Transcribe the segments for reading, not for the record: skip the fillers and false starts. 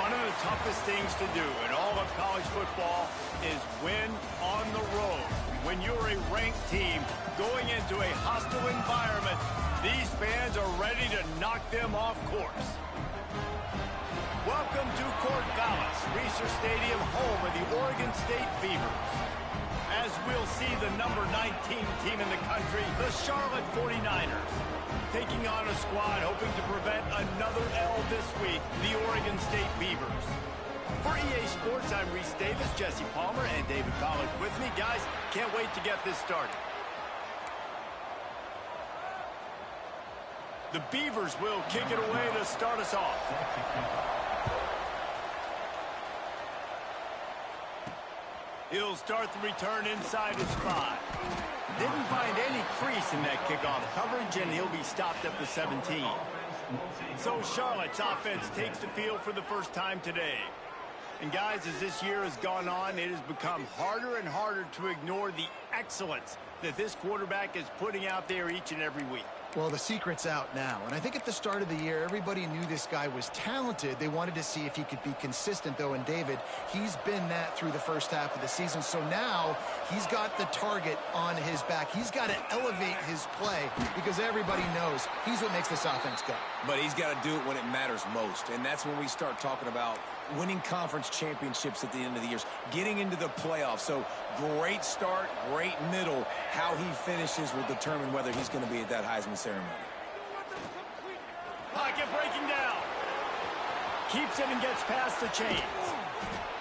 One of the toughest things to do in all of college football is win on the road. When you're a ranked team going into a hostile environment, these fans are ready to knock them off course. Welcome to Corvallis, Research Stadium, home of the Oregon State Beavers. As we'll see the number 19 team in the country, the Charlotte 49ers, taking on a squad hoping to prevent another L this week, the Oregon State Beavers. For EA Sports, I'm Reese Davis, Jesse Palmer, and David Collins with me. Guys, can't wait to get this started. The Beavers will kick it away to start us off. He'll start the return inside his 5. Didn't find any crease in that kickoff coverage, and he'll be stopped at the 17. So Charlotte's offense takes the field for the first time today. And guys, as this year has gone on, it has become harder and harder to ignore the excellence that this quarterback is putting out there each and every week. Well, the secret's out now, and I think at the start of the year, everybody knew this guy was talented. They wanted to see if he could be consistent, though, and David, he's been that through the first half of the season. So now he's got the target on his back. He's got to elevate his play because everybody knows he's what makes this offense go. But he's got to do it when it matters most, and that's when we start talking about winning conference championships at the end of the years, getting into the playoffs. So great start, great middle. How he finishes will determine whether he's going to be at that Heisman ceremony. Pocket breaking down. Keeps it and gets past the chains.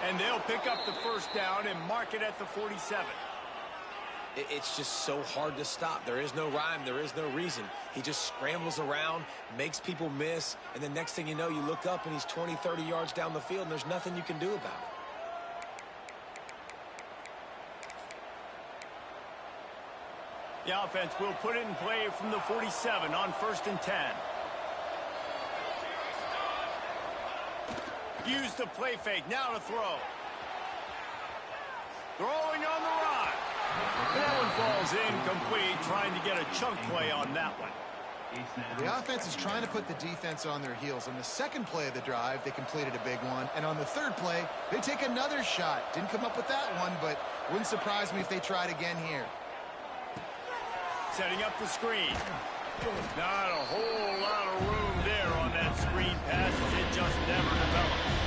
And they'll pick up the first down and mark it at the 47. It's just so hard to stop. There is no rhyme. There is no reason. He just scrambles around, makes people miss, and the next thing you know, you look up and he's 20, 30 yards down the field, and there's nothing you can do about it. The offense will put it in play from the 47 on 1st and 10. Use the play fake. Now to throw. Throwing on the run. That one falls incomplete, trying to get a chunk play on that one. The offense is trying to put the defense on their heels. On the second play of the drive, they completed a big one. And on the third play, they take another shot. Didn't come up with that one, but wouldn't surprise me if they tried again here. Setting up the screen. Not a whole lot of room there on that screen pass. It just never developed.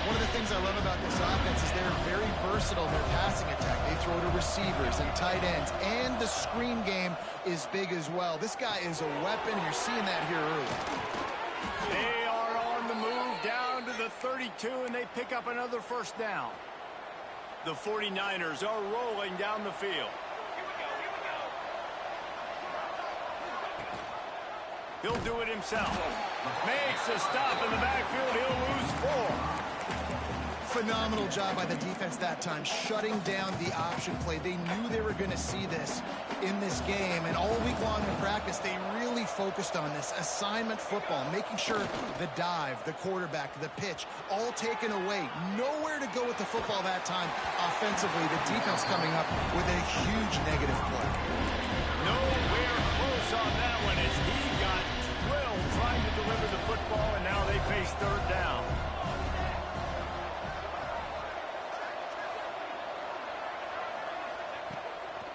One of the things I love about this offense is they're very versatile in their passing attack. They throw to receivers and tight ends, and the screen game is big as well. This guy is a weapon. You're seeing that here early. They are on the move down to the 32, and they pick up another first down. The 49ers are rolling down the field. He'll do it himself. Makes a stop in the backfield. He'll lose 4. Phenomenal job by the defense that time, shutting down the option play. They knew they were going to see this in this game, and all week long in practice, they really focused on this assignment football, making sure the dive, the quarterback, the pitch, all taken away. Nowhere to go with the football that time offensively. The defense coming up with a huge negative play. Nowhere close on that one as he got drilled trying to deliver the football, and now they face third down.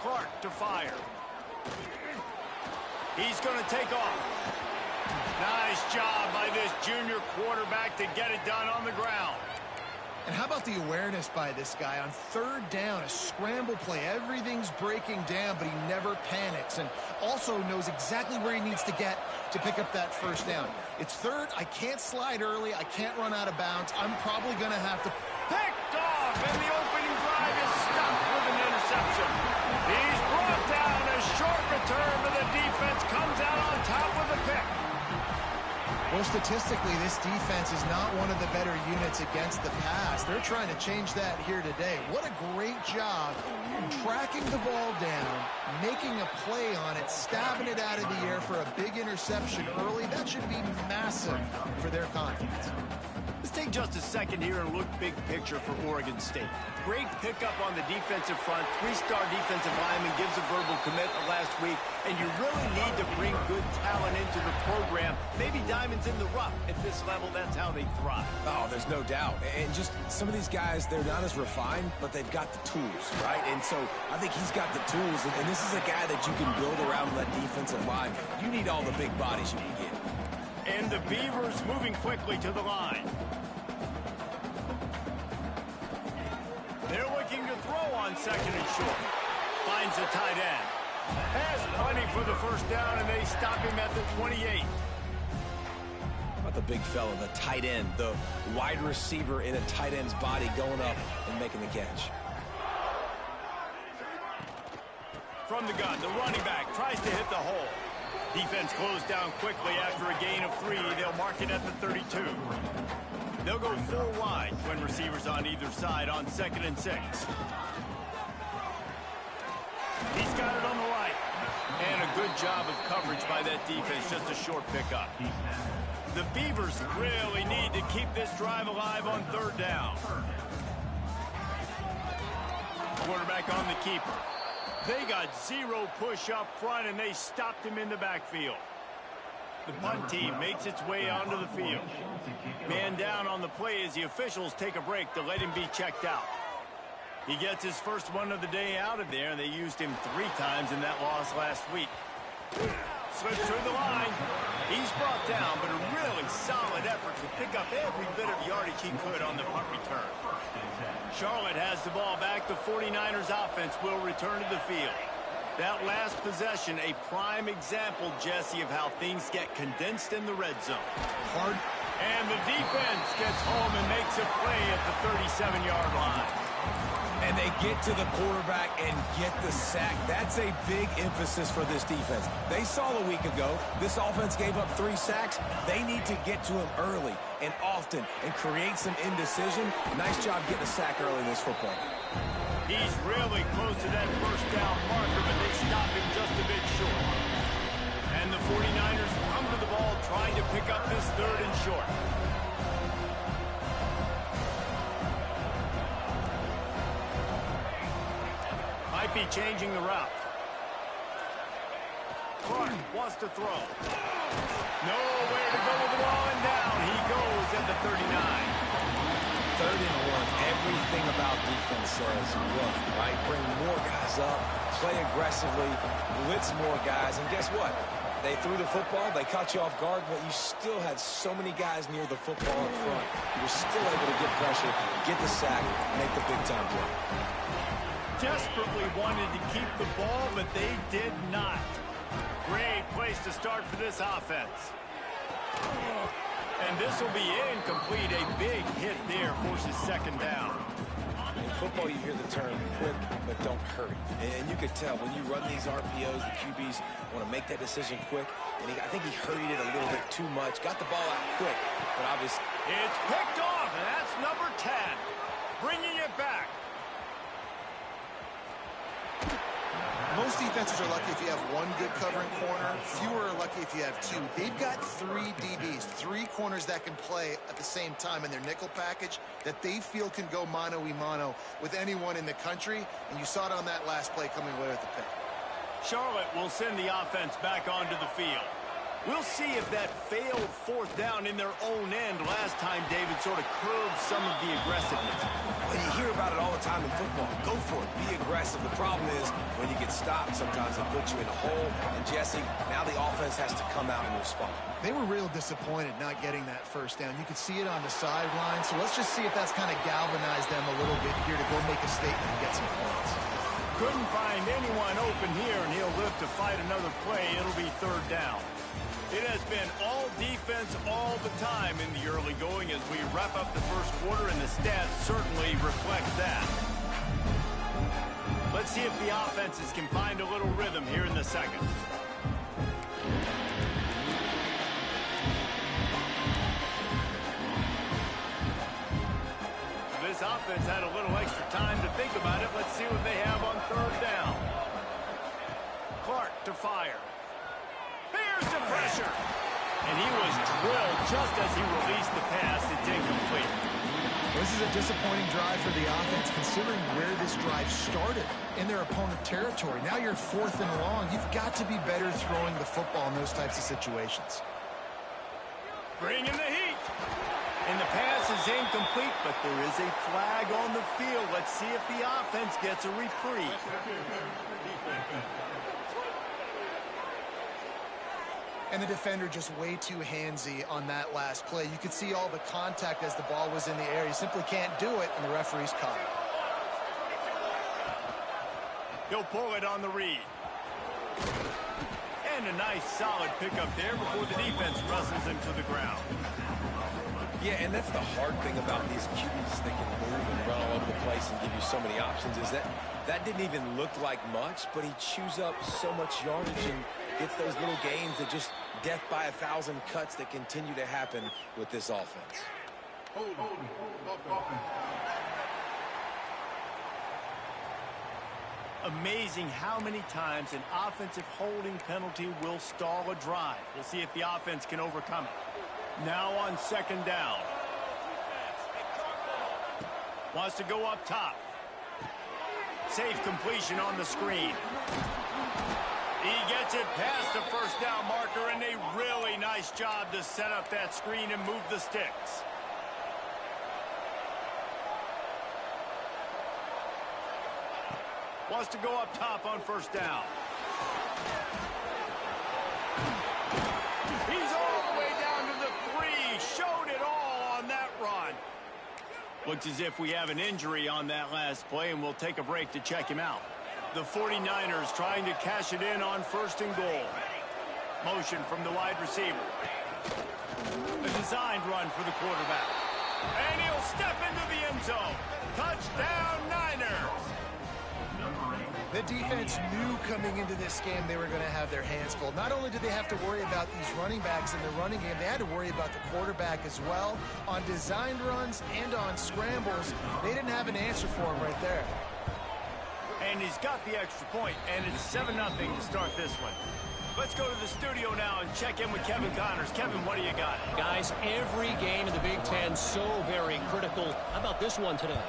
Clark to fire. He's going to take off. Nice job by this junior quarterback to get it done on the ground. And how about the awareness by this guy on third down, a scramble play. Everything's breaking down, but he never panics and also knows exactly where he needs to get to pick up that first down. It's third. I can't slide early. I can't run out of bounds. I'm probably going to have to... Picked off, and the opening drive is stopped with an interception. He's brought down. A short return, but the defense comes out on top with a pick. Well, statistically, this defense is not one of the better units against the pass. They're trying to change that here today. What a great job tracking the ball down, making a play on it, stabbing it out of the air for a big interception early. That should be massive for their confidence. Let's take just a second here and look big picture for Oregon State. Great pickup on the defensive front. 3-star defensive lineman gives a verbal commitment last week, and you really need to bring good talent into the program. Maybe diamonds in the rough. At this level, that's how they thrive. Oh, there's no doubt. And just some of these guys, they're not as refined, but they've got the tools, right? And so I think he's got the tools, and this is a guy that you can build around that defensive line. You need all the big bodies you can get. And the Beavers moving quickly to the line. They're looking to throw on second and short. Finds a tight end. Has plenty for the first down, and they stop him at the 28. About the big fella, the tight end, the wide receiver in a tight end's body going up and making the catch. From the gun, the running back tries to hit the hole. Defense closed down quickly after a gain of 3. They'll mark it at the 32. They'll go 4 wide when receivers on either side on 2nd and 6. He's got it on the right. And a good job of coverage by that defense, just a short pickup. The Beavers really need to keep this drive alive on 3rd down. Quarterback on the keeper. They got 0 push up front, and they stopped him in the backfield. The punt team makes its way onto the field. Man down on the play as the officials take a break to let him be checked out. He gets his first one of the day out of there, and they used him 3 times in that loss last week. Slips through the line. He's brought down, but a really solid effort to pick up every bit of yardage he could on the punt return. Charlotte has the ball back. The 49ers offense will return to the field. That last possession, a prime example, Jesse, of how things get condensed in the red zone. Hard. And the defense gets home and makes a play at the 37-yard line. And they get to the quarterback and get the sack. That's a big emphasis for this defense. They saw a week ago, this offense gave up 3 sacks. They need to get to him early and often and create some indecision. Nice job getting a sack early in this football game. He's really close to that first down marker, but they stop him just a bit short. And the 49ers come to the ball trying to pick up this 3rd and short. Might be changing the route. Clark wants to throw. Nowhere to go with the ball, and down he goes at the 39. 3rd and 1. Everything about defense says run, right? Bring more guys up, play aggressively, blitz more guys, and guess what? They threw the football, they caught you off guard, but you still had so many guys near the football up front. You were still able to get pressure, get the sack, make the big-time play. Desperately wanted to keep the ball, but they did not. Great place to start for this offense. And this will be incomplete. A big hit there forces 2nd down. In football, you hear the term quick, but don't hurry. And you could tell when you run these RPOs, the QBs want to make that decision quick. And I think he hurried it a little bit too much. Got the ball out quick, but obviously. It's picked off, and that's number 10. Bringing it back. Most defenses are lucky if you have 1 good covering corner. Fewer are lucky if you have 2. They've got 3 DBs, 3 corners that can play at the same time in their nickel package that they feel can go mano-a-mano with anyone in the country. And you saw it on that last play coming away with the pick. Charlotte will send the offense back onto the field. We'll see if that failed 4th down in their own end last time, David, sort of curbed some of the aggressiveness. Well, you hear about it all the time in football. Go for it. Be aggressive. The problem is when you get stopped, sometimes it puts you in a hole. And, Jesse, now the offense has to come out and respond. They were real disappointed not getting that first down. You could see it on the sideline. So let's just see if that's kind of galvanized them a little bit here to go make a statement and get some points. Couldn't find anyone open here, and he'll live to fight another play. It'll be 3rd down. It has been all defense all the time in the early going as we wrap up the first quarter, and the stats certainly reflect that. Let's see if the offenses can find a little rhythm here in the second. This offense had a little extra time to think about it. Let's see what they have on 3rd down. Clark to fire. Here's the pressure. And And he was drilled just as he released the pass. It's incomplete. This is a disappointing drive for the offense, considering where this drive started in their opponent territory. Now you're 4th and long. You've got to be better throwing the football in those types of situations. Bring in the heat. And the pass is incomplete, but there is a flag on the field. Let's see if the offense gets a reprieve. And the defender just way too handsy on that last play. You could see all the contact as the ball was in the air. He simply can't do it, and the referee's caught it. He'll pull it on the read. And a nice solid pickup there before the defense wrestles him to the ground. Yeah, and that's the hard thing about these QBs that can move and run all over the place and give you so many options is that didn't even look like much, but he chews up so much yardage and gets those little gains that just death by 1,000 cuts that continue to happen with this offense. Amazing how many times an offensive holding penalty will stall a drive. We'll see if the offense can overcome it. Now on 2nd down. Wants to go up top. Safe completion on the screen. He gets it past the 1st down marker, and a really nice job to set up that screen and move the sticks. Wants to go up top on 1st down. He's all the way down to the 3. Showed it all on that run. Looks as if we have an injury on that last play, and we'll take a break to check him out. The 49ers trying to cash it in on 1st and goal. Motion from the wide receiver. A designed run for the quarterback. And he'll step into the end zone. Touchdown, Niners. The defense knew coming into this game they were going to have their hands full. Not only did they have to worry about these running backs in the running game, they had to worry about the quarterback as well. On designed runs and on scrambles, they didn't have an answer for him right there. And he's got the extra point, and it's 7-0 to start this one. Let's go to the studio now and check in with Kevin Connors. Kevin, what do you got? Guys, every game in the Big Ten so very critical. How about this one today?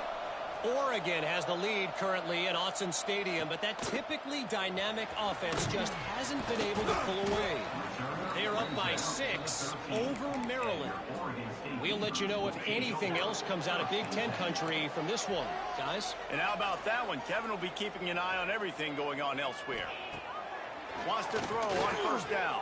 Oregon has the lead currently in Autzen Stadium, but that typically dynamic offense just hasn't been able to pull away. They are up by 6 over Maryland. We'll let you know if anything else comes out of Big Ten country from this one, guys. And how about that one? Kevin will be keeping an eye on everything going on elsewhere. Wants to throw on 1st down.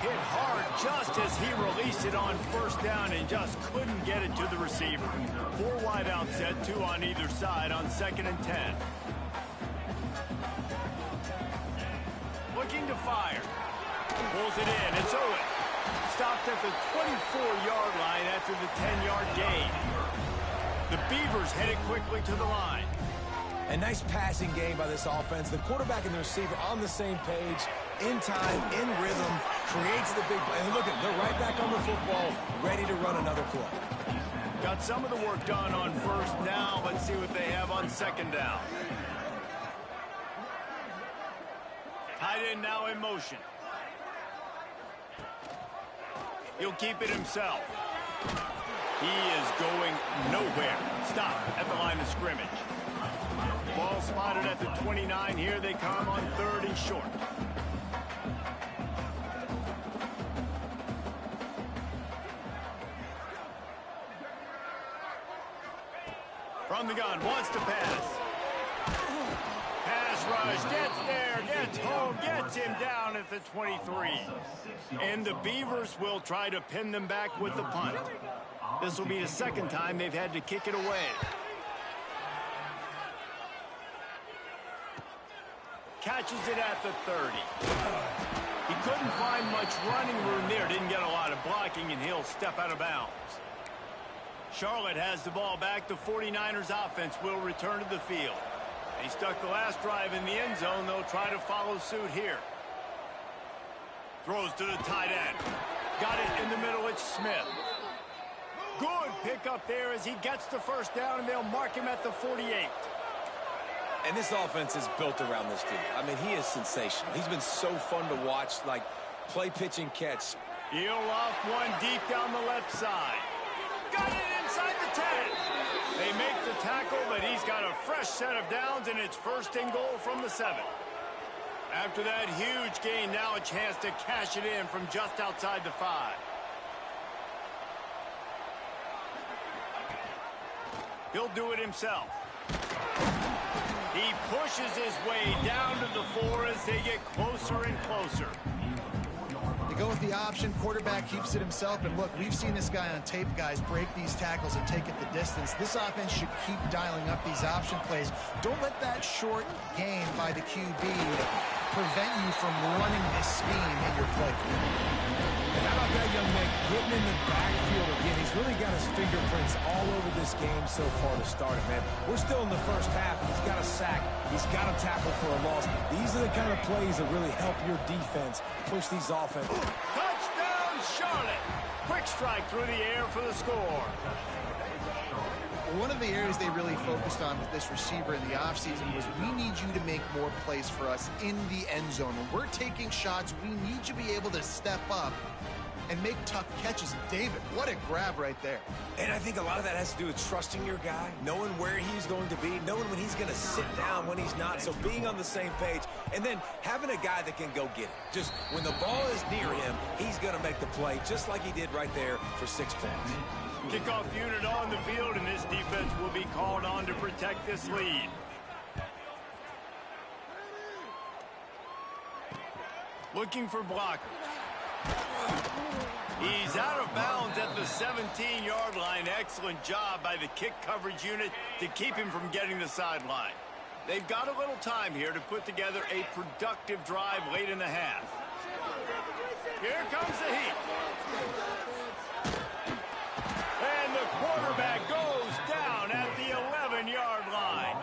Hit hard just as he released it on 1st down and just couldn't get it to the receiver. 4 wide out set, 2 on either side on 2nd and 10. Looking to fire. Pulls it in. It's Owen. Stopped at the 24-yard line after the 10-yard gain. The Beavers headed quickly to the line. A nice passing game by this offense. The quarterback and the receiver on the same page, in time, in rhythm, creates the big play. And look at, they're right back on the football, ready to run another play. Got some of the work done on 1st down. Let's see what they have on 2nd down. Tight end now in motion. He'll keep it himself. He is going nowhere. Stop at the line of scrimmage. Ball spotted at the 29. Here they come on 3rd and short. From the gun, wants to pass. Pass rush, gets there, gets home, gets him down at the 23. And the Beavers will try to pin them back with the punt. This will be the 2nd time they've had to kick it away. Catches it at the 30. He couldn't find much running room there. Didn't get a lot of blocking, and he'll step out of bounds. Charlotte has the ball back. The 49ers offense will return to the field. They stuck the last drive in the end zone. They'll try to follow suit here. Throws to the tight end. Got it in the middle. It's Smith. Good pickup there as he gets the 1st down, and they'll mark him at the 48. And this offense is built around this dude. I mean, he is sensational. He's been so fun to watch, like play, pitch, and catch. He'll off one deep down the left side. Got it inside the 10. They make the tackle, but he's got a fresh set of downs, and it's first and goal from the 7. After that huge gain, now a chance to cash it in from just outside the 5. He'll do it himself. He pushes his way down to the 4 as they get closer and closer. They go with the option. Quarterback keeps it himself. And look, we've seen this guy on tape, guys, break these tackles and take it the distance. This offense should keep dialing up these option plays. Don't let that short gain by the QB prevent you from running this scheme in your play. And how about that young man getting in the backfield again? He's really got his fingerprints all over this game so far to start it, man. We're still in the first half. He's got a sack. He's got a tackle for a loss. These are the kind of plays that really help your defense push these offenses. Touchdown, Charlotte. Quick strike through the air for the score. One of the areas they really focused on with this receiver in the offseason was we need you to make more plays for us in the end zone. When we're taking shots, we need you to be able to step up and make tough catches. David, what a grab right there. And I think a lot of that has to do with trusting your guy, knowing where he's going to be, knowing when he's going to sit down, when he's not, so being on the same page, and then having a guy that can go get it. Just when the ball is near him, he's going to make the play, just like he did right there for 6 points. Kickoff unit on the field, and this defense will be called on to protect this lead. Looking for blockers. He's out of bounds at the 17-yard line. Excellent job by the kick coverage unit to keep him from getting the sideline. They've got a little time here to put together a productive drive late in the half. Here comes the heat. And the quarterback goes down at the 11-yard line.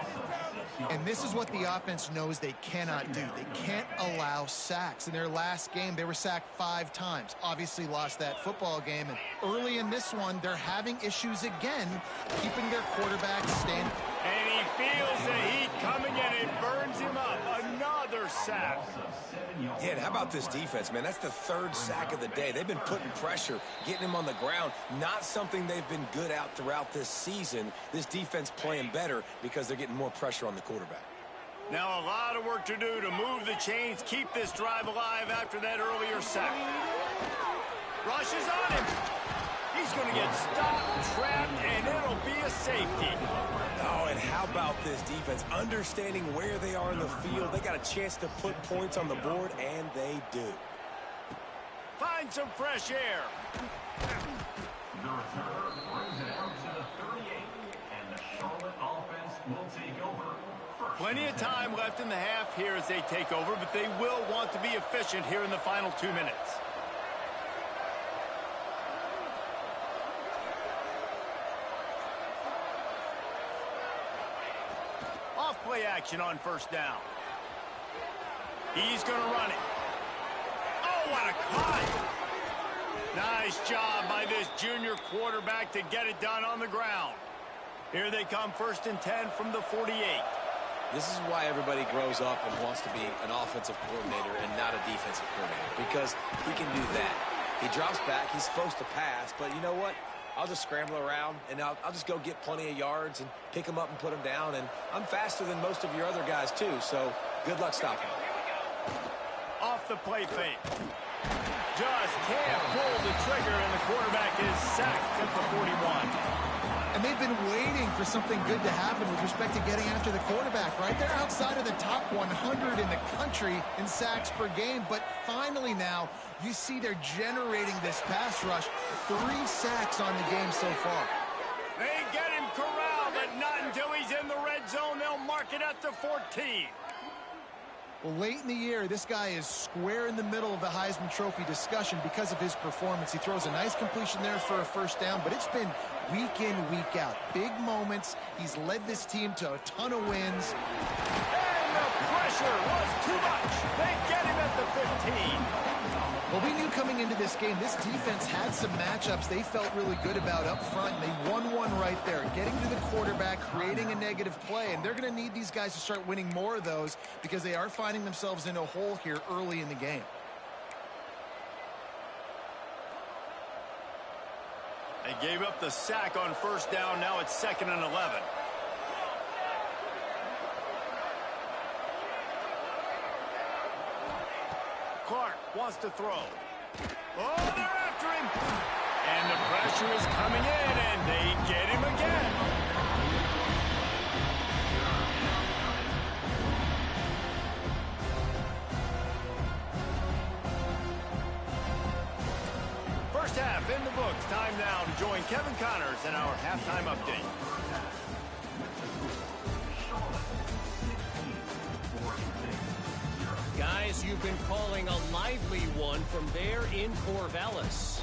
And this is what the offense knows they cannot do. They can't allow sacks. In their last game, they were sacked 5 times. Obviously lost that football game. And early in this one, they're having issues again, keeping their quarterback standing. And he feels the heat coming, and it burns him up. Another sack. Yeah, and how about this defense, man? That's the 3rd sack of the day. They've been putting pressure, getting him on the ground. Not something they've been good at throughout this season. This defense playing better because they're getting more pressure on the quarterback. Now a lot of work to do to move the chains, keep this drive alive after that earlier sack. Rushes on him. He's going to get stopped, trapped, and it'll be a safety. Oh, and how about this defense? Understanding where they are in the field. They got a chance to put points on the board, and they do. Find some fresh air. The returner brings it out to the 38, and the Charlotte offense will take over. Plenty of time left in the half here as they take over, but they will want to be efficient here in the final 2 minutes. Off-play action on first down. He's going to run it. Oh, what a cut! Nice job by this junior quarterback to get it done on the ground. Here they come, 1st and 10 from the 48. This is why everybody grows up and wants to be an offensive coordinator and not a defensive coordinator, because he can do that. He drops back. He's supposed to pass, but you know what? I'll just scramble around, and I'll just go get plenty of yards and pick them up and put them down, and I'm faster than most of your other guys, too, so good luck stopping me. Off the play fake. Just can't pull the trigger, and the quarterback is sacked at the 41. And they've been waiting for something good to happen with respect to getting after the quarterback, right? They're outside of the top 100 in the country in sacks per game, but finally now you see they're generating this pass rush. 3 sacks on the game so far. They get him corralled, but not until he's in the red zone. They'll mark it at the 14. Well, late in the year, this guy is square in the middle of the Heisman Trophy discussion because of his performance. He throws a nice completion there for a first down, but it's been week in, week out. Big moments. He's led this team to a ton of wins. And the pressure was too much. They get him at the 15. Well, we knew coming into this game, this defense had some matchups they felt really good about up front, and they won one right there, getting to the quarterback, creating a negative play, and they're going to need these guys to start winning more of those because they are finding themselves in a hole here early in the game. They gave up the sack on first down. Now it's 2nd and 11. Clark wants to throw. Oh, they're after him. And the pressure is coming in, and they get him again. First half in the books. Time now to join Kevin Connors in our halftime update. Guys, you've been calling a lively one from there in Corvallis.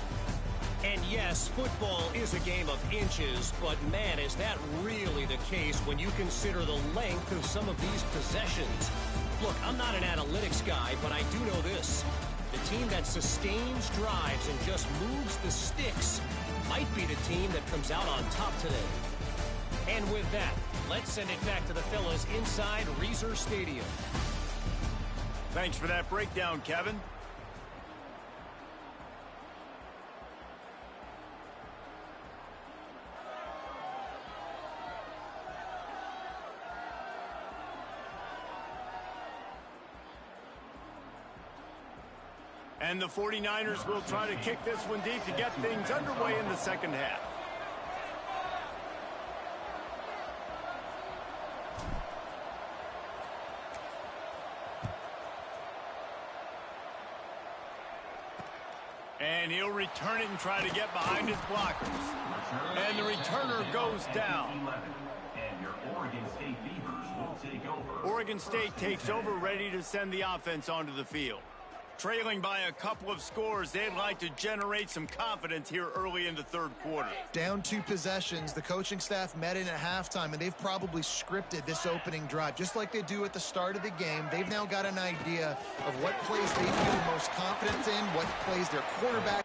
And yes, football is a game of inches, but man, is that really the case when you consider the length of some of these possessions. Look, I'm not an analytics guy, but I do know this. The team that sustains drives and just moves the sticks might be the team that comes out on top today. And with that, let's send it back to the fellas inside Reser Stadium. Thanks for that breakdown, Kevin. And the 49ers will try to kick this one deep to get things underway in the second half. And he'll return it and try to get behind his blockers. And the returner goes down. And your Oregon State Beavers will take over. Oregon State takes over, ready to send the offense onto the field. Trailing by a couple of scores, they'd like to generate some confidence here early in the third quarter. Down 2 possessions, the coaching staff met in at halftime, and they've probably scripted this opening drive. Just like they do at the start of the game, they've now got an idea of what plays they feel most confident in, what plays their quarterback.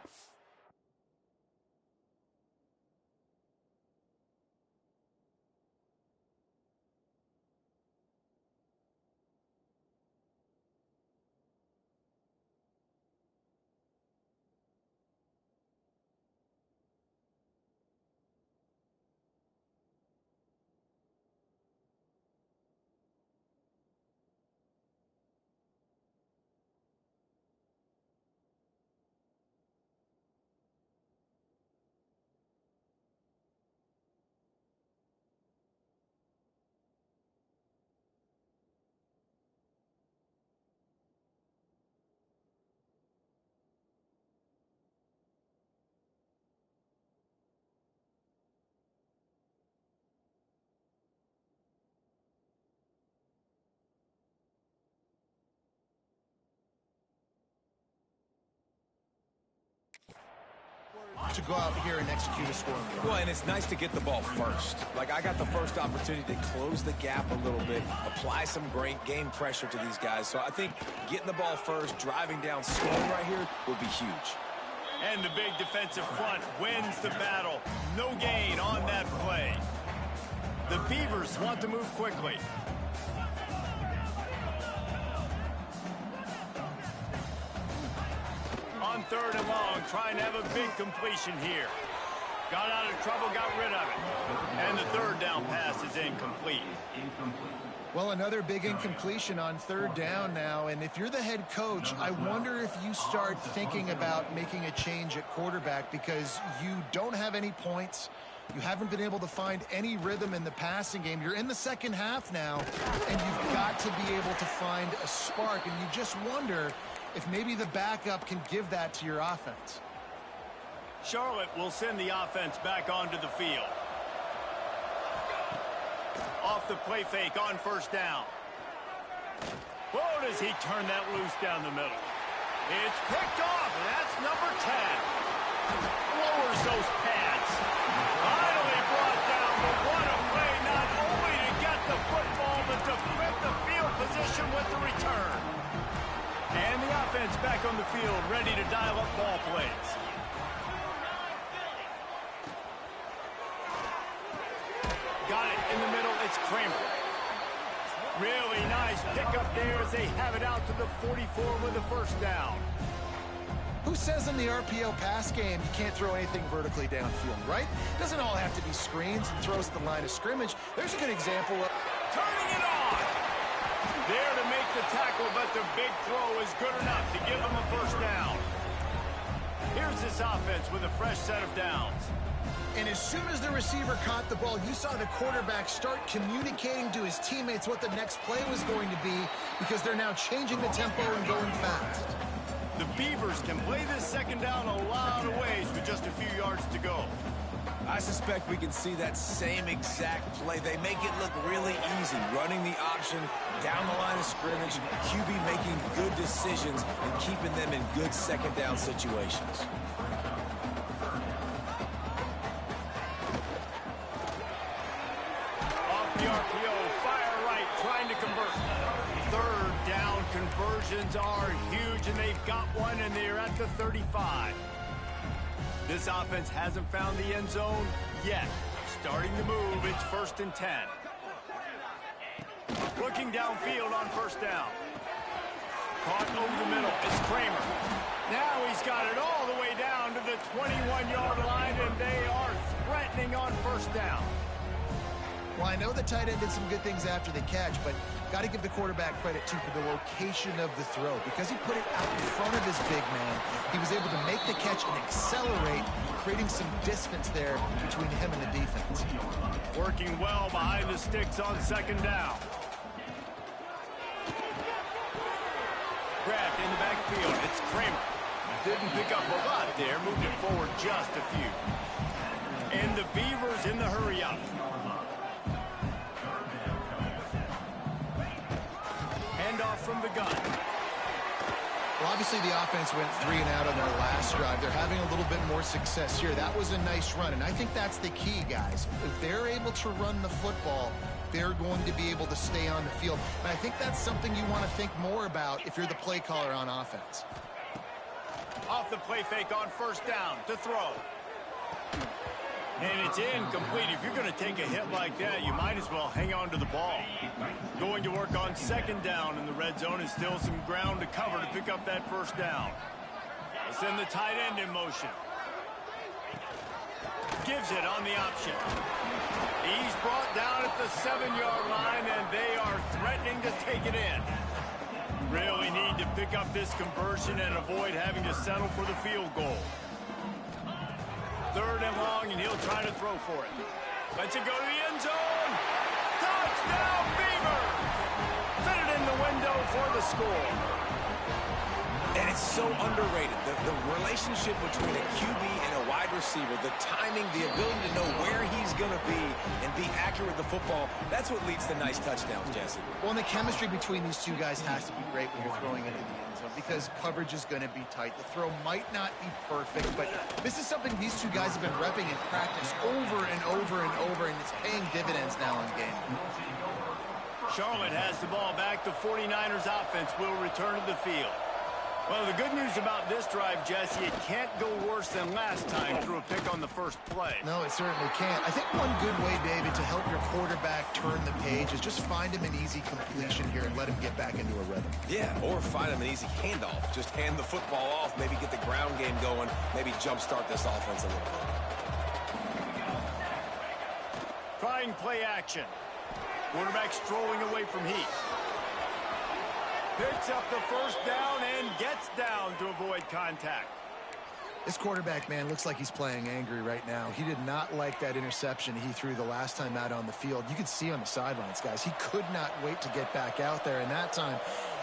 To go out here and execute a scoring drive. Well, and it's nice to get the ball first. Like, I got the first opportunity to close the gap a little bit, apply some great game pressure to these guys. So I think getting the ball first, driving down, scoring right here will be huge. And the big defensive front wins the battle. No gain on that play. The Beavers want to move quickly. On 3rd and long, trying to have a big completion here. Got out of trouble, got rid of it. And the 3rd down pass is incomplete. Well, another big incompletion on 3rd down now, and if you're the head coach, I wonder if you start thinking about making a change at quarterback because you don't have any points. You haven't been able to find any rhythm in the passing game. You're in the second half now, and you've got to be able to find a spark, and you just wonder if maybe the backup can give that to your offense. Charlotte will send the offense back onto the field. Off the play fake on 1st down. Whoa, does he turn that loose down the middle. It's picked off, and that's number 10. Lowers those pads. Finally brought down, but what a play, not only to get the football, but to flip the field position with the return. And the offense back on the field, ready to dial up ball plays. Got it in the middle, it's Kramer. Really nice pickup there as they have it out to the 44 with the 1st down. Who says in the RPO pass game you can't throw anything vertically downfield, right? Doesn't all have to be screens and throws at the line of scrimmage. There's a good example of Turning it on. There to make the tackle, but the big throw is good enough to give them a first down. Here's this offense with a fresh set of downs. And as soon as the receiver caught the ball, you saw the quarterback start communicating to his teammates what the next play was going to be because they're now changing the tempo and going fast. The Beavers can play this second down a lot of ways with just a few yards to go. I suspect we can see that same exact play. They make it look really easy, running the option down the line of scrimmage, QB making good decisions and keeping them in good second down situations. The RPO, fire right, trying to convert. Third down conversions are huge, and they've got one, and they're at the 35. This offense hasn't found the end zone yet. Starting to move, it's 1st and 10. Looking downfield on first down. Caught over the middle, it's Kramer. Now he's got it all the way down to the 21-yard line, and they are threatening on first down. Well, I know the tight end did some good things after the catch, but got to give the quarterback credit, too, for the location of the throw. Because he put it out in front of his big man, he was able to make the catch and accelerate, creating some distance there between him and the defense. Working well behind the sticks on second down. Grabbed in the backfield. It's Kramer. Didn't pick up a lot there, moved it forward just a few. And the Beavers in the hurry-up. Handoff from the gun. Well, obviously the offense went 3 and out on their last drive. They're having a little bit more success here. That was a nice run, and I think that's the key, guys. If they're able to run the football, they're going to be able to stay on the field. And I think that's something you want to think more about if you're the play caller on offense. Off the play fake on first down to throw. And it's incomplete. If you're going to take a hit like that, you might as well hang on to the ball. Going to work on second down in the red zone, and still some ground to cover to pick up that first down. They'll send the tight end in motion. Gives it on the option. He's brought down at the 7-yard line, and they are threatening to take it in. Really need to pick up this conversion and avoid having to settle for the field goal. 3rd and long, and he'll try to throw for it. Lets it go to the end zone. Touchdown, Beavers! Fit it in the window for the score. And it's so underrated. The relationship between a QB and a wide receiver, the timing, the ability to know where he's going to be and be accurate with the football, that's what leads to nice touchdowns, Jesse. Well, and the chemistry between these two guys has to be great when you're throwing into the end zone because coverage is going to be tight. The throw might not be perfect, but this is something these two guys have been repping in practice over and over and over, and it's paying dividends now in game. Charlotte has the ball back. The 49ers offense will return to the field. Well, the good news about this drive, Jesse, it can't go worse than last time through a pick on the first play. No, it certainly can't. I think one good way, David, to help your quarterback turn the page is just find him an easy completion here and let him get back into a rhythm. Yeah, or find him an easy handoff. Just hand the football off, maybe get the ground game going, maybe jumpstart this offense a little bit. Trying play action. Quarterback strolling away from heat. Picks up the first down and gets down to avoid contact. This quarterback, man, looks like he's playing angry right now. He did not like that interception he threw the last time out on the field. You could see on the sidelines, guys. He could not wait to get back out there. And that time,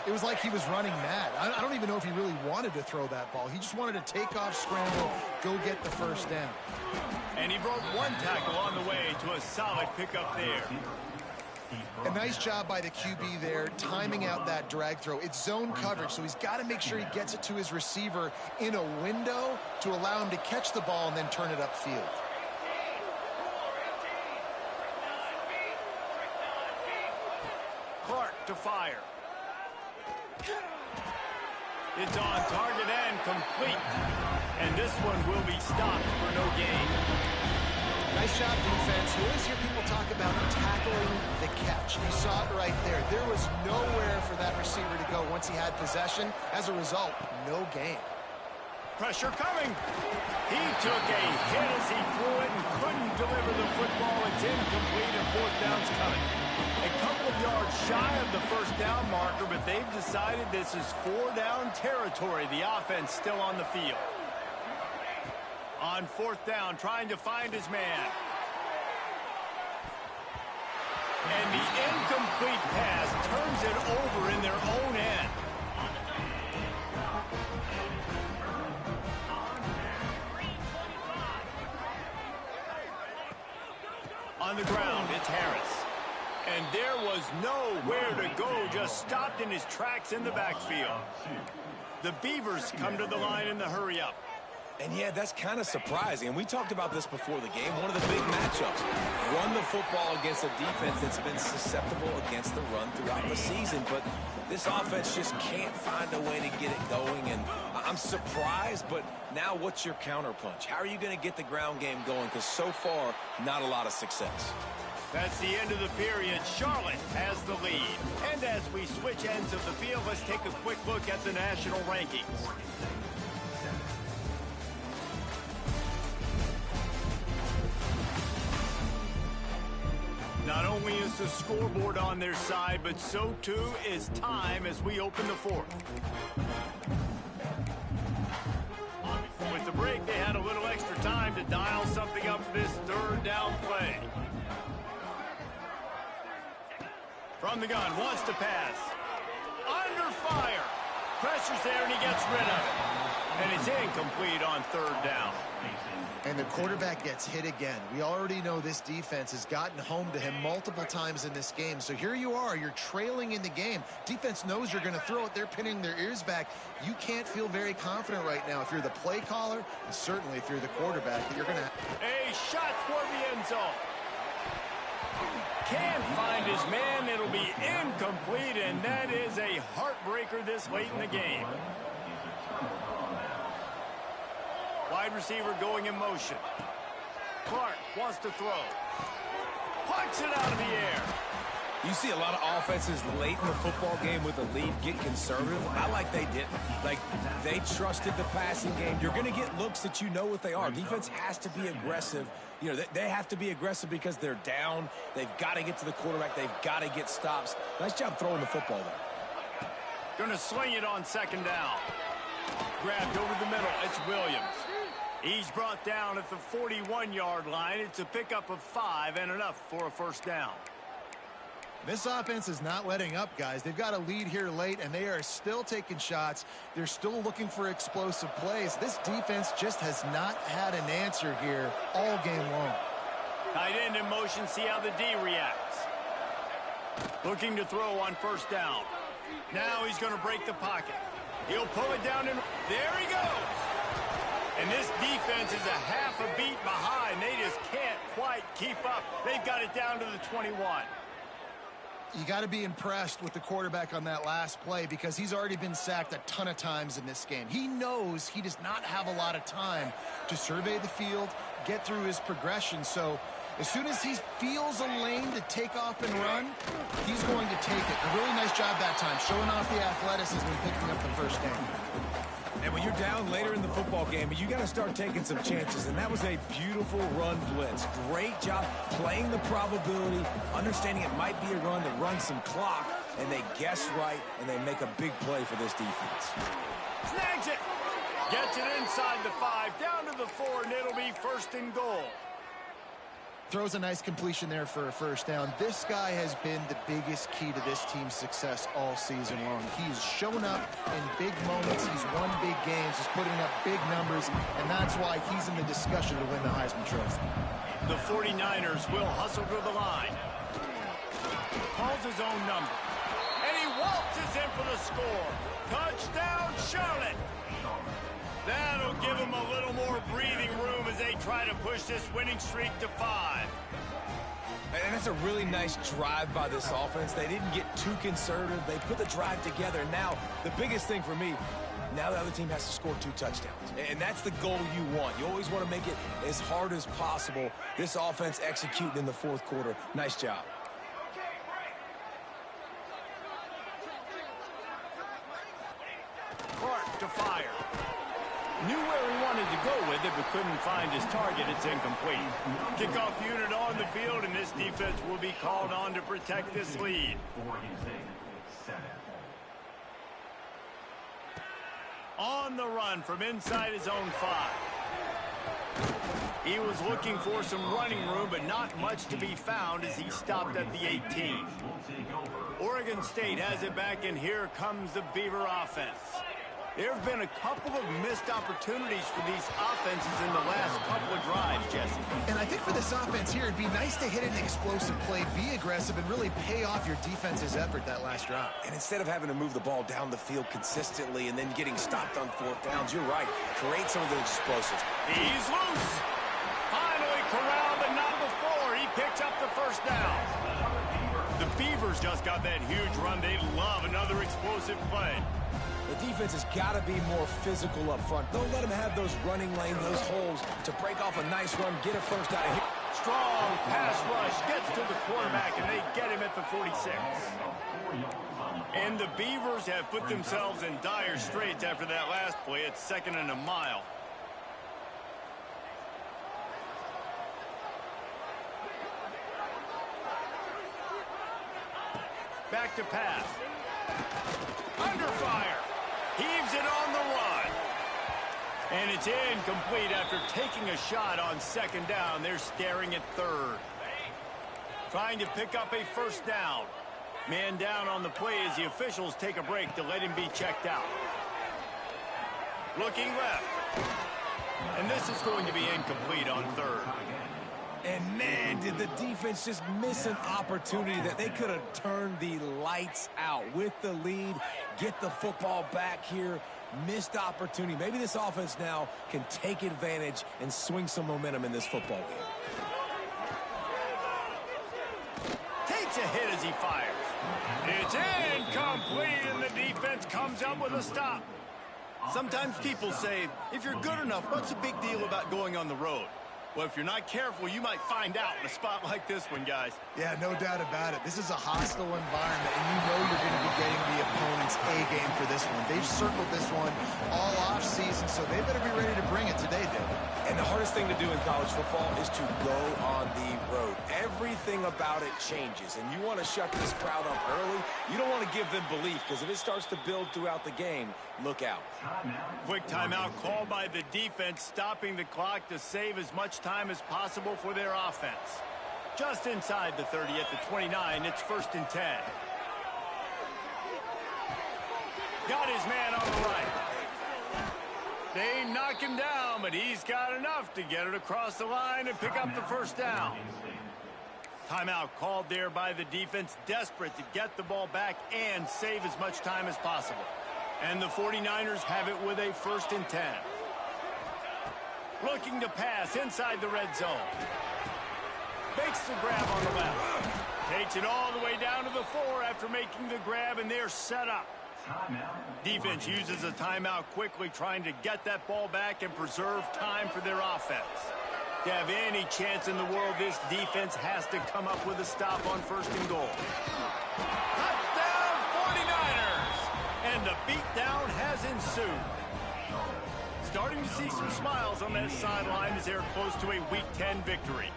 it was like he was running mad. I don't even know if he really wanted to throw that ball. He just wanted to take off, scramble, go get the first down. And he broke one tackle on the way to a solid pickup there. A nice job by the QB there, timing out that drag throw. It's zone coverage, so he's got to make sure he gets it to his receiver in a window to allow him to catch the ball and then turn it upfield. Clark to fire. It's on target and complete. And this one will be stopped for no gain. Nice job, defense. You always hear people talk about tackling the catch. You saw it right there. There was nowhere for that receiver to go once he had possession. As a result, no gain. Pressure coming. He took a hit as he threw it and couldn't deliver the football. It's incomplete and fourth down's coming. A couple of yards shy of the first down marker, but they've decided this is 4-down territory. The offense still on the field. On fourth down, trying to find his man. And the incomplete pass turns it over in their own end. On the ground, it's Harris. And there was nowhere to go, just stopped in his tracks in the backfield. The Beavers come to the line in the hurry-up. And yeah, that's kind of surprising. And we talked about this before the game. One of the big matchups. Run the football against a defense that's been susceptible against the run throughout the season. But this offense just can't find a way to get it going. And I'm surprised, but now what's your counterpunch? How are you going to get the ground game going? Because so far, not a lot of success. That's the end of the period. Charlotte has the lead. And as we switch ends of the field, let's take a quick look at the national rankings. Not only is the scoreboard on their side, but so too is time as we open the fourth. With the break, they had a little extra time to dial something up for this third down play. From the gun, wants to pass. Under fire. Pressure's there, and he gets rid of it. And it's incomplete on third down. And the quarterback gets hit again. We already know this defense has gotten home to him multiple times in this game. So here you are, you're trailing in the game. Defense knows you're going to throw it. They're pinning their ears back. You can't feel very confident right now if you're the play caller, and certainly if you're the quarterback, that you're going to... A shot toward the end zone. Can't find his man. It'll be incomplete, and that is a heartbreaker this late in the game. Wide receiver going in motion. Clark wants to throw. Punts it out of the air. You see a lot of offenses late in the football game with a lead get conservative. Not like they didn't. Like, they trusted the passing game. You're going to get looks that you know what they are. Defense has to be aggressive. You know, they have to be aggressive because they're down. They've got to get to the quarterback. They've got to get stops. Nice job throwing the football there. Going to sling it on second down. Grabbed over the middle. It's Williams. He's brought down at the 41-yard line. It's a pickup of 5 and enough for a first down. This offense is not letting up, guys. They've got a lead here late, and they are still taking shots. They're still looking for explosive plays. This defense just has not had an answer here all game long. Tight end in motion, see how the D reacts. Looking to throw on first down. Now he's going to break the pocket. He'll pull it down, and there he goes. And this defense is a half a beat behind. They just can't quite keep up. They've got it down to the 21. You got to be impressed with the quarterback on that last play because he's already been sacked a ton of times in this game. He knows he does not have a lot of time to survey the field, get through his progression. So as soon as he feels a lane to take off and run, he's going to take it. A really nice job that time, showing off the athleticism and picking up the first down. And when you're down later in the football game, you got to start taking some chances. And that was a beautiful run blitz. Great job playing the probability, understanding it might be a run to run some clock, and they guess right, and they make a big play for this defense. Snags it. Gets it inside the 5, down to the 4, and it'll be first and goal. Throws a nice completion there for a first down. This guy has been the biggest key to this team's success all season long. He's shown up in big moments. He's won big games. He's putting up big numbers, and that's why he's in the discussion to win the Heisman Trophy. The 49ers will hustle to the line. Calls his own number. And he waltzes in for the score. Touchdown, Charlotte. That'll give them a little more breathing room as they try to push this winning streak to 5. And that's a really nice drive by this offense. They didn't get too conservative. They put the drive together. Now, the biggest thing for me, now the other team has to score 2 touchdowns. And that's the goal you want. You always want to make it as hard as possible. This offense executing in the fourth quarter. Nice job. Clark to fire. Knew where he wanted to go with it, but couldn't find his target. It's incomplete. Kickoff unit on the field, and this defense will be called on to protect this lead. On the run from inside his own 5. He was looking for some running room, but not much to be found as he stopped at the 18. Oregon State has it back, and here comes the Beaver offense. There have been a couple of missed opportunities for these offenses in the last couple of drives, Jesse. And I think for this offense here, it'd be nice to hit an explosive play, be aggressive, and really pay off your defense's effort that last drive. And instead of having to move the ball down the field consistently and then getting stopped on 4th downs, you're right. Create some of those explosives. He's loose. Finally corralled, but not before. He picks up the first down. The Beavers just got that huge run. They love another explosive play. The defense has got to be more physical up front. Don't let them have those running lanes, those holes to break off a nice run, get a first out of here. Strong pass rush gets to the quarterback, and they get him at the 46. And the Beavers have put themselves in dire straits after that last play. It's 2nd and a mile. Back to pass. Under fire. Heaves it on the run. And it's incomplete after taking a shot on 2nd down. They're staring at 3rd. Trying to pick up a first down. Man down on the play as the officials take a break to let him be checked out. Looking left. And this is going to be incomplete on 3rd. And man, did the defense just miss an opportunity that they could have turned the lights out with the lead, get the football back here. Missed opportunity. Maybe this offense now can take advantage and swing some momentum in this football game. Takes a hit as he fires. It's incomplete, and the defense comes up with a stop. Sometimes people say, if you're good enough, what's the big deal about going on the road? Well, if you're not careful, you might find out in a spot like this one, guys. Yeah, no doubt about it. This is a hostile environment, and you know you're going to be getting the opponent's A-game for this one. They've circled this one all off-season, so they better be ready to bring it today, David. And the hardest thing to do in college football is to go on the road. Everything about it changes, and you want to shut this crowd up early. You don't want to give them belief, because if it starts to build throughout the game, look out. Quick timeout called by the defense, stopping the clock to save as much time as possible for their offense. Just inside the 30 at the 29, it's 1st and 10. Got his man on the right. They knock him down, but he's got enough to get it across the line and pick up the first down. Timeout called there by the defense, desperate to get the ball back and save as much time as possible. And the 49ers have it with a 1st and 10. Looking to pass inside the red zone. Makes the grab on the left. Takes it all the way down to the 4 after making the grab, and they're set up. Defense uses a timeout quickly, trying to get that ball back and preserve time for their offense. To have any chance in the world, this defense has to come up with a stop on 1st and goal. Touchdown 49ers! And the beatdown has ensued. Starting to see some smiles on that sideline as they're close to a Week 10 victory.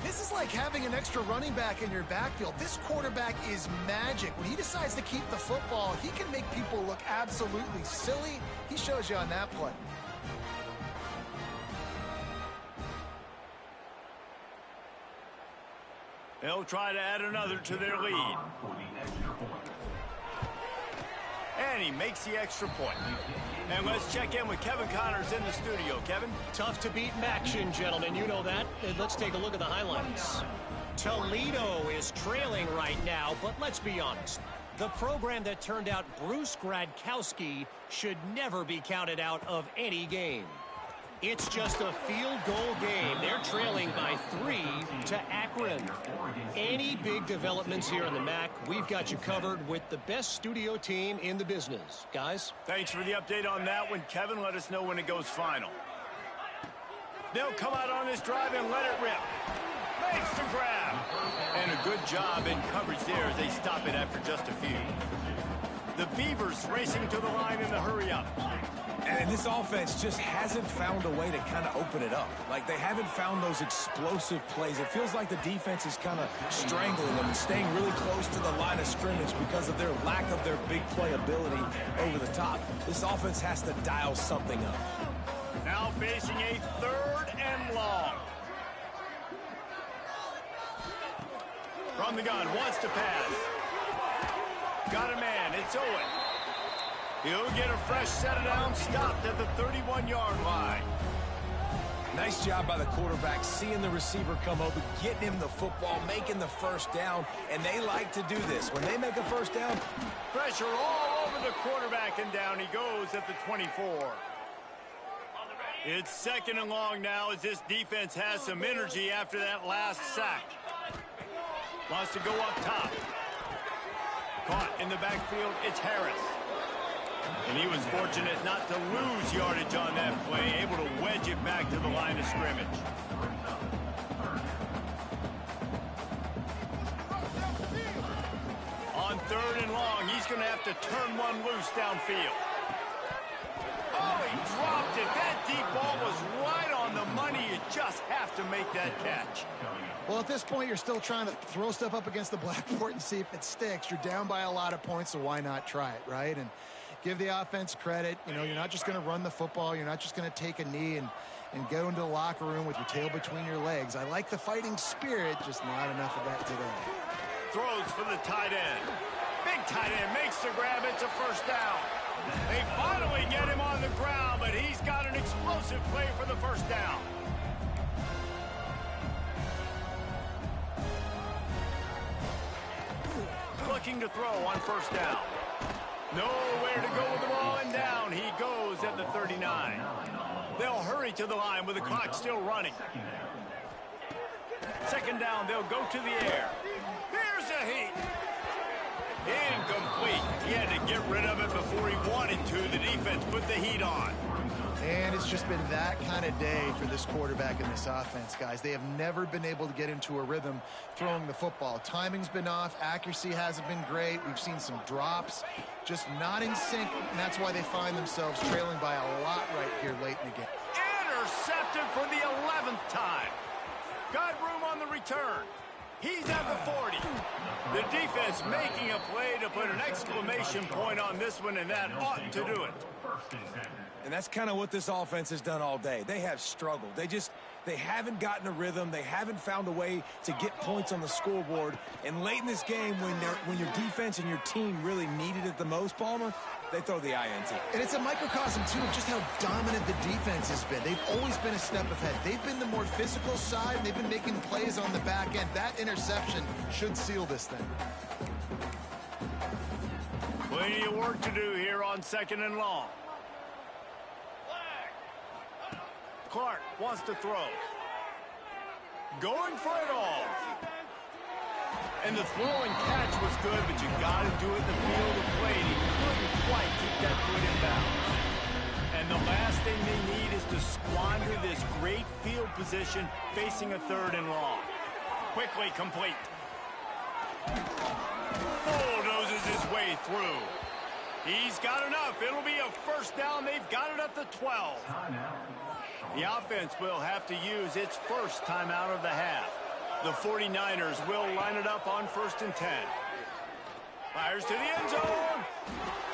This is like having an extra running back in your backfield. This quarterback is magic. When he decides to keep the football, he can make people look absolutely silly. He shows you on that play. They'll try to add another to their lead. And he makes the extra point. And let's check in with Kevin Connors in the studio. Kevin? Tough to beat in action, gentlemen. You know that. And let's take a look at the highlights. Toledo is trailing right now, but let's be honest. The program that turned out Bruce Gradkowski should never be counted out of any game. It's just a field goal game. They're trailing by 3 to Akron. Any big developments here in the MAC, we've got you covered with the best studio team in the business. Guys? Thanks for the update on that one, Kevin. Let us know when it goes final. They'll come out on this drive and let it rip. Makes the grab. And a good job in coverage there as they stop it after just a few. The Beavers racing to the line in the hurry-up. And this offense just hasn't found a way to kind of open it up. Like, they haven't found those explosive plays. It feels like the defense is kind of strangling them and staying really close to the line of scrimmage because of their lack of their big play ability over the top. This offense has to dial something up. Now facing a 3rd and long. From the gun, wants to pass. Got a man, it's Owen. He'll get a fresh set of down, stopped at the 31-yard line. Nice job by the quarterback, seeing the receiver come over, getting him the football, making the first down, and they like to do this. When they make a first down, pressure all over the quarterback, and down he goes at the 24. It's 2nd and long now as this defense has some energy after that last sack. Wants to go up top. Caught in the backfield, it's Harris. And he was fortunate not to lose yardage on that play, able to wedge it back to the line of scrimmage. On 3rd and long, he's going to have to turn one loose downfield. Oh, he dropped it. That deep ball was right on the money. You just have to make that catch. Well, at this point, you're still trying to throw stuff up against the blackboard and see if it sticks. You're down by a lot of points, so why not try it, right? And give the offense credit. You know, you're not just going to run the football. You're not just going to take a knee and go into the locker room with your tail between your legs. I like the fighting spirit, just not enough of that today. Throws for the tight end. Big tight end makes the grab. It's a first down. They finally get him on the ground, but he's got an explosive play for the first down. Looking to throw on first down. Nowhere to go with the ball, and down he goes at the 39. They'll hurry to the line with the clock still running. 2nd down, they'll go to the air. There's a heat. Incomplete. He had to get rid of it before he wanted to. The defense put the heat on. And it's just been that kind of day for this quarterback and this offense, guys. They have never been able to get into a rhythm throwing the football. Timing's been off. Accuracy hasn't been great. We've seen some drops, just not in sync, and that's why they find themselves trailing by a lot right here late in the game. Intercepted for the 11th time. Got room on the return. He's at the 40. The defense making a play to put an exclamation point on this one, and that ought to do it. and that's kind of what this offense has done all day. They have struggled. They haven't gotten a rhythm. They haven't found a way to get points on the scoreboard. And late in this game, when your defense and your team really needed it the most, Palmer, they throw the INT. And it's a microcosm, too, of just how dominant the defense has been. They've always been a step ahead. They've been the more physical side. They've been making plays on the back end. That interception should seal this thing. Plenty of work to do here on 2nd and long. Clark wants to throw. Going for it all. And the throw and catch was good, but you got to do it in the field of play. He couldn't quite keep that foot in bounds. And the last thing they need is to squander this great field position facing a 3rd and long. Quickly complete. Bulldozes his way through. He's got enough. It'll be a first down. They've got it at the 12. The offense will have to use its first timeout of the half. The 49ers will line it up on 1st and 10. Fires to the end zone.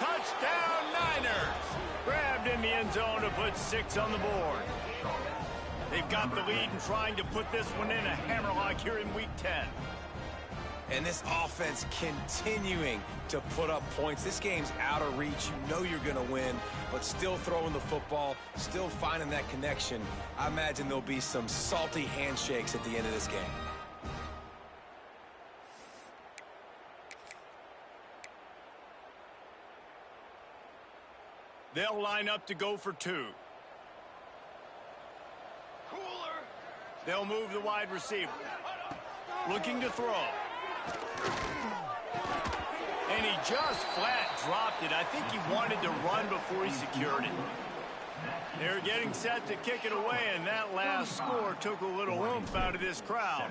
Touchdown, Niners. Grabbed in the end zone to put 6 on the board. They've got the lead and trying to put this one in a hammerlock here in Week 10. And this offense continuing to put up points. This game's out of reach. You know you're going to win, but still throwing the football, still finding that connection. I imagine there'll be some salty handshakes at the end of this game. They'll line up to go for 2. They'll move the wide receiver. Looking to throw. And he just flat dropped it. I think he wanted to run before he secured it. They're getting set to kick it away, and that last score took a little oomph out of this crowd.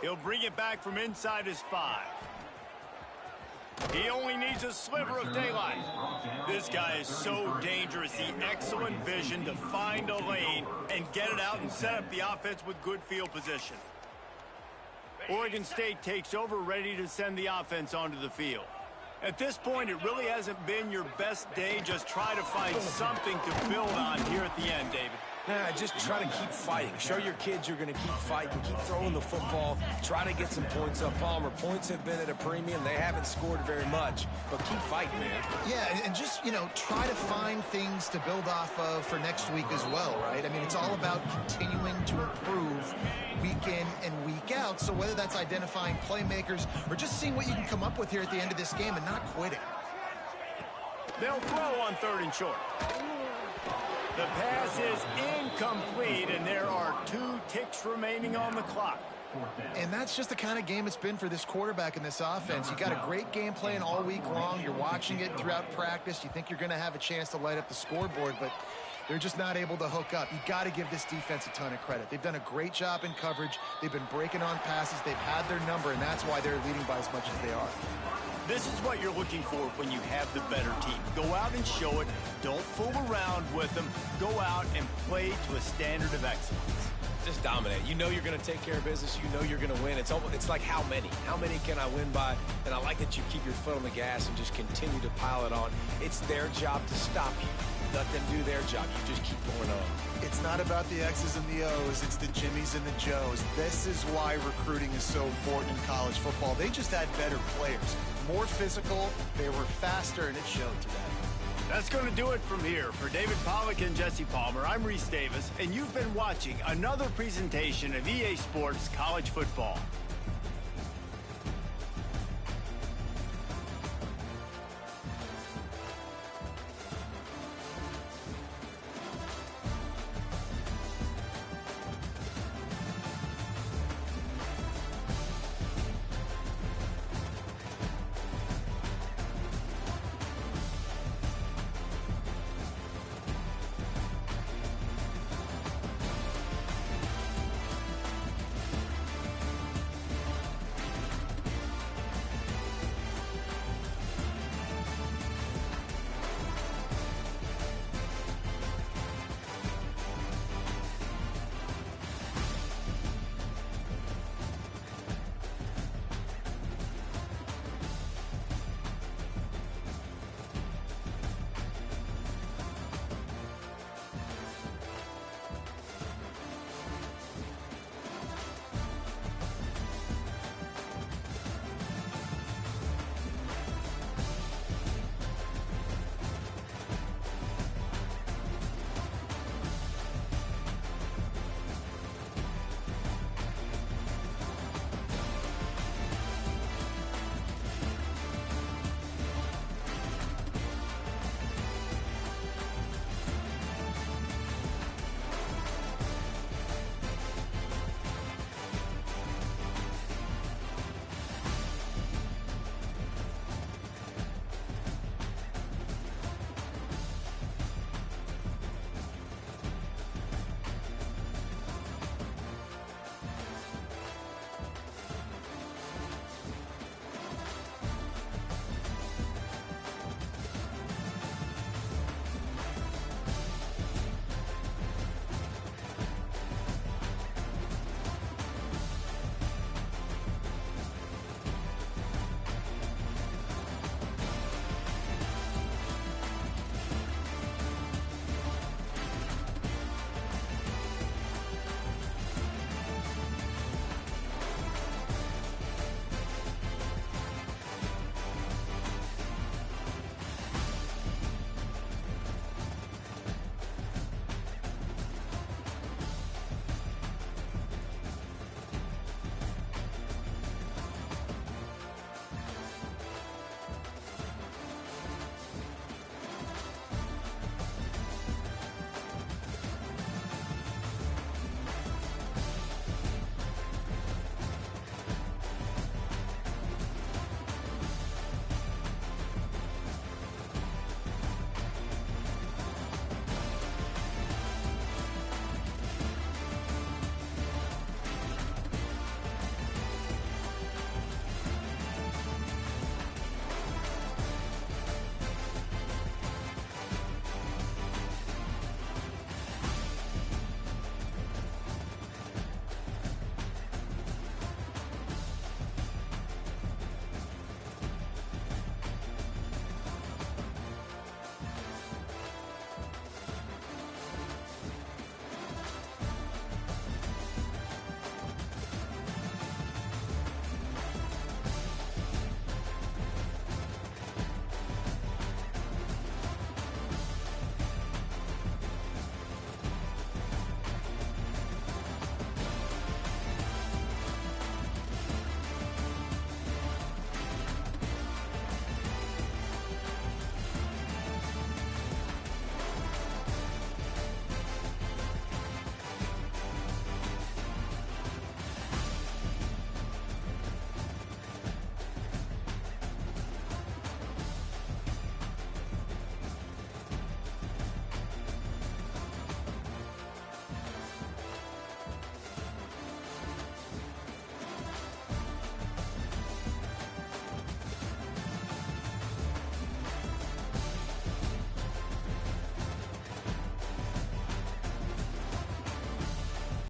He'll bring it back from inside his 5. He only needs a sliver of daylight. This guy is so dangerous. The excellent vision to find a lane and get it out and set up the offense with good field position. Oregon State takes over, ready to send the offense onto the field. At this point, it really hasn't been your best day. Just try to find something to build on here at the end, David. Nah, just try to keep fighting. Show your kids you're going to keep fighting, keep throwing the football, try to get some points up. Palmer, points have been at a premium. They haven't scored very much, but keep fighting, man. Yeah, and just, try to find things to build off of for next week as well, right? I mean, it's all about continuing to improve week in and week out. So whether that's identifying playmakers or just seeing what you can come up with here at the end of this game and not quitting. They'll throw on 3rd and short. The pass is incomplete, and there are 2 ticks remaining on the clock. And that's just the kind of game it's been for this quarterback in this offense. You got a great game plan all week long. You're watching it throughout practice. You think you're going to have a chance to light up the scoreboard, but they're just not able to hook up. You got to give this defense a ton of credit. They've done a great job in coverage. They've been breaking on passes. They've had their number, and that's why they're leading by as much as they are. This is what you're looking for when you have the better team. Go out and show it. Don't fool around with them. Go out and play to a standard of excellence. Just dominate. You know you're going to take care of business. You know you're going to win. It's like how many? How many can I win by? And I like that you keep your foot on the gas and just continue to pile it on. It's their job to stop you. Let them do their job. You just keep going on. It's not about the X's and the O's. It's the Jimmies and the Joes. This is why recruiting is so important in college football. They just had better players. More physical, they were faster, and it showed today. That's going to do it from here. For David Pollack and Jesse Palmer, I'm Reese Davis, and you've been watching another presentation of EA Sports College Football.